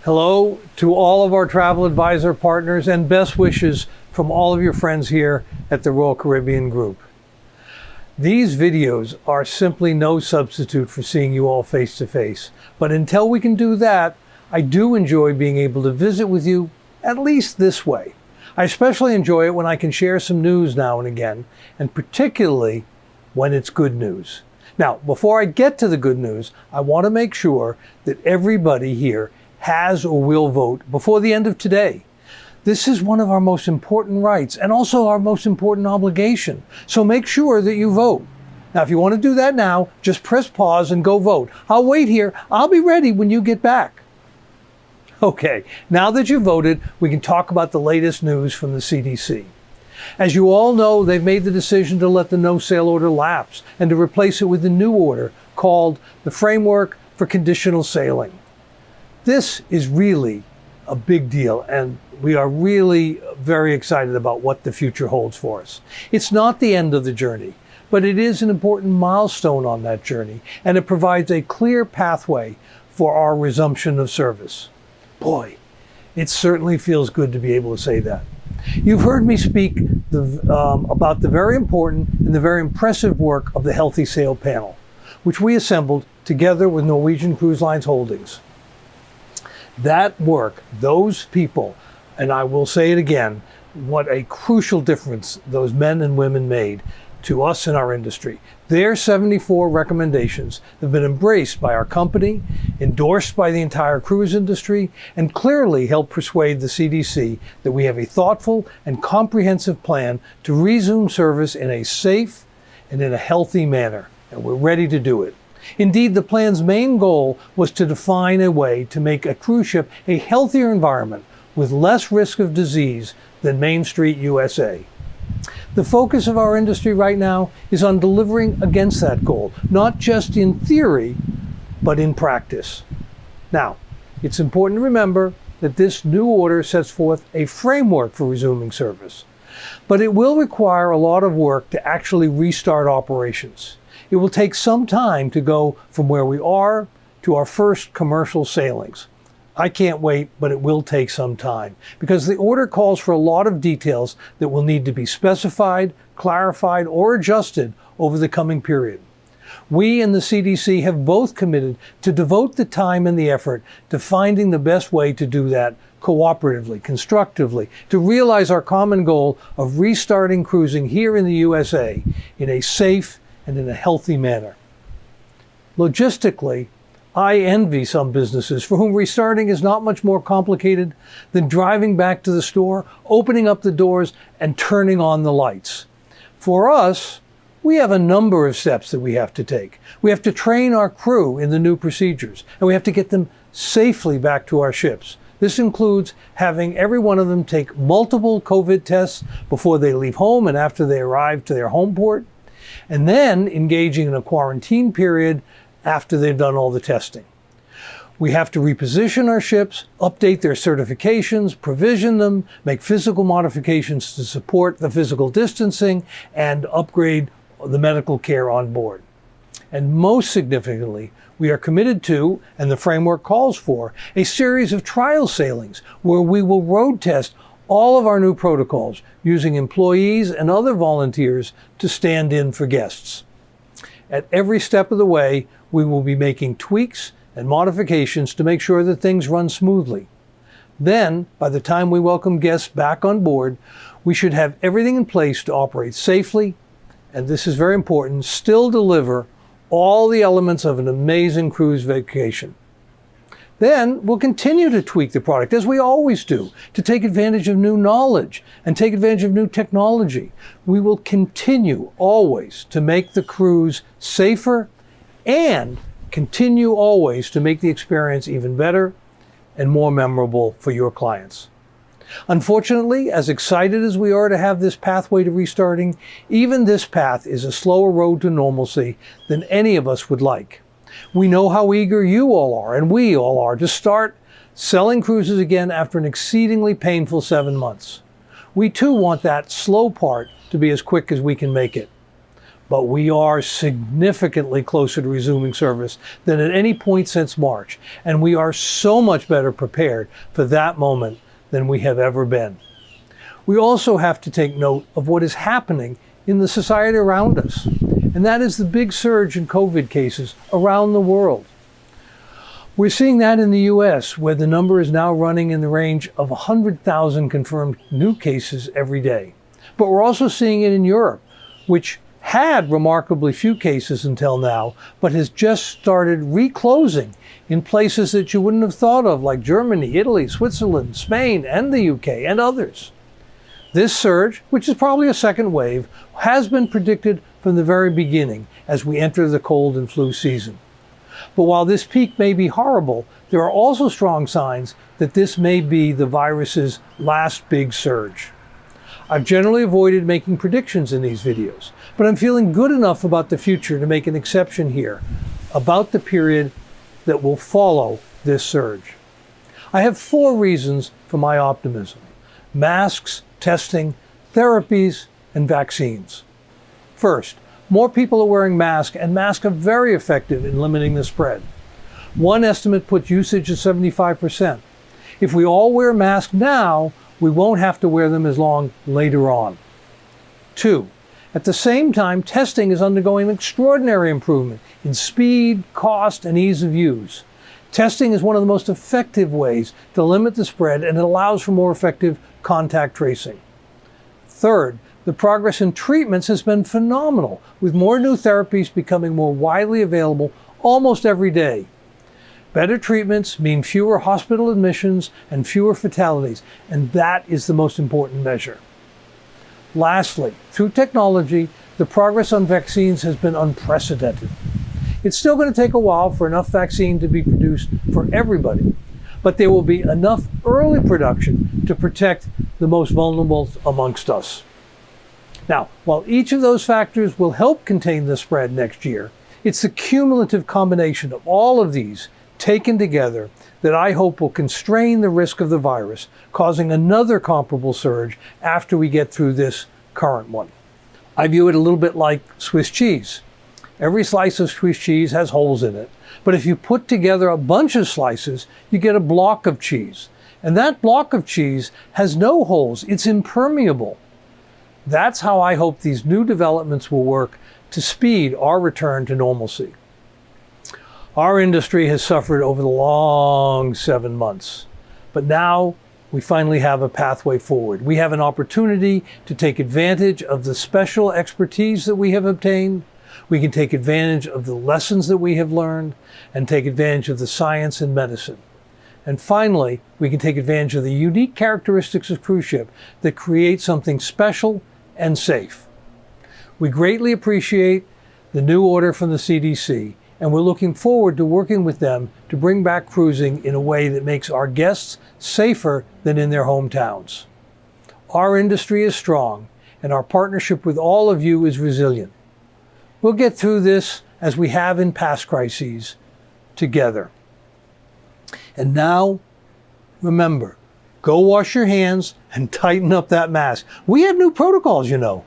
Hello to all of our travel advisor partners and best wishes from all of your friends here at the Royal Caribbean Group. These videos are simply no substitute for seeing you all face to face, but until we can do that, I do enjoy being able to visit with you at least this way. I especially enjoy it when I can share some news now and again, and particularly when it's good news. Now, before I get to the good news, I want to make sure that everybody here has or will vote before the end of today. This is one of our most important rights and also our most important obligation. So make sure that you vote. Now, if you want to do that now, just press pause and go vote. I'll wait here. I'll be ready when you get back. Okay, now that you've voted, we can talk about the latest news from the CDC. As you all know, they've made the decision to let the no-sail order lapse and to replace it with a new order called the Framework for Conditional Sailing. This is really a big deal, and we are really very excited about what the future holds for us. It's not the end of the journey, but it is an important milestone on that journey, and it provides a clear pathway for our resumption of service. Boy, it certainly feels good to be able to say that. You've heard me speak about the very important and the very impressive work of the Healthy Sail Panel, which we assembled together with Norwegian Cruise Lines Holdings. That work, those people, and I will say it again, what a crucial difference those men and women made to us in our industry. Their 74 recommendations have been embraced by our company, endorsed by the entire cruise industry, and clearly helped persuade the CDC that we have a thoughtful and comprehensive plan to resume service in a safe and in a healthy manner, and we're ready to do it. Indeed, the plan's main goal was to define a way to make a cruise ship a healthier environment with less risk of disease than Main Street USA. The focus of our industry right now is on delivering against that goal, not just in theory, but in practice. Now, it's important to remember that this new order sets forth a framework for resuming service, but it will require a lot of work to actually restart operations. It will take some time to go from where we are to our first commercial sailings. I can't wait, but it will take some time because the order calls for a lot of details that will need to be specified, clarified, or adjusted over the coming period. We and the CDC have both committed to devote the time and the effort to finding the best way to do that cooperatively, constructively, to realize our common goal of restarting cruising here in the USA in a safe and in a healthy manner. Logistically, I envy some businesses for whom restarting is not much more complicated than driving back to the store, opening up the doors, and turning on the lights. For us, we have a number of steps that we have to take. We have to train our crew in the new procedures, and we have to get them safely back to our ships. This includes having every one of them take multiple COVID tests before they leave home and after they arrive to their home port, and then engaging in a quarantine period after they've done all the testing. We have to reposition our ships, update their certifications, provision them, make physical modifications to support the physical distancing, and upgrade the medical care on board. And most significantly, we are committed to, and the framework calls for, a series of trial sailings where we will road test all of our new protocols using employees and other volunteers to stand in for guests. At every step of the way, we will be making tweaks and modifications to make sure that things run smoothly. Then, by the time we welcome guests back on board, we should have everything in place to operate safely, and this is very important, still deliver all the elements of an amazing cruise vacation. Then we'll continue to tweak the product, as we always do, to take advantage of new knowledge and take advantage of new technology. We will continue always to make the cruise safer and continue always to make the experience even better and more memorable for your clients. Unfortunately, as excited as we are to have this pathway to restarting, even this path is a slower road to normalcy than any of us would like. We know how eager you all are, and we all are, to start selling cruises again after an exceedingly painful 7 months. We too want that slow part to be as quick as we can make it. but we are significantly closer to resuming service than at any point since March, and we are so much better prepared for that moment than we have ever been. We also have to take note of what is happening in the society around us, and that is the big surge in COVID cases around the world. We're seeing that in the US, where the number is now running in the range of 100,000 confirmed new cases every day. But we're also seeing it in Europe, which had remarkably few cases until now, but has just started reclosing in places that you wouldn't have thought of, like Germany, Italy, Switzerland, Spain, and the UK, and others. This surge, which is probably a second wave, has been predicted from the very beginning as we enter the cold and flu season. But while this peak may be horrible, there are also strong signs that this may be the virus's last big surge. I've generally avoided making predictions in these videos, but I'm feeling good enough about the future to make an exception here about the period that will follow this surge. I have 4 reasons for my optimism: masks, testing, therapies, and vaccines. First, more people are wearing masks, and masks are very effective in limiting the spread. One estimate puts usage at 75%. If we all wear masks now, we won't have to wear them as long later on. 2, at the same time, testing is undergoing extraordinary improvement in speed, cost, and ease of use. Testing is one of the most effective ways to limit the spread, and it allows for more effective contact tracing. Third, the progress in treatments has been phenomenal, with more new therapies becoming more widely available almost every day. Better treatments mean fewer hospital admissions and fewer fatalities, and that is the most important measure. Lastly, through technology, the progress on vaccines has been unprecedented. It's still going to take a while for enough vaccine to be produced for everybody, but there will be enough early production to protect the most vulnerable amongst us. Now, while each of those factors will help contain the spread next year, it's the cumulative combination of all of these taken together that I hope will constrain the risk of the virus, causing another comparable surge after we get through this current one. I view it a little bit like Swiss cheese. Every slice of Swiss cheese has holes in it, but if you put together a bunch of slices, you get a block of cheese. And that block of cheese has no holes, it's impermeable. That's how I hope these new developments will work to speed our return to normalcy. Our industry has suffered over the long 7 months, but now we finally have a pathway forward. We have an opportunity to take advantage of the special expertise that we have obtained. We can take advantage of the lessons that we have learned and take advantage of the science and medicine. And finally, we can take advantage of the unique characteristics of cruise ship that create something special and safe. We greatly appreciate the new order from the CDC, and we're looking forward to working with them to bring back cruising in a way that makes our guests safer than in their hometowns. Our industry is strong, and our partnership with all of you is resilient. We'll get through this, as we have in past crises, together. And now, remember, go wash your hands and tighten up that mask. We have new protocols, you know.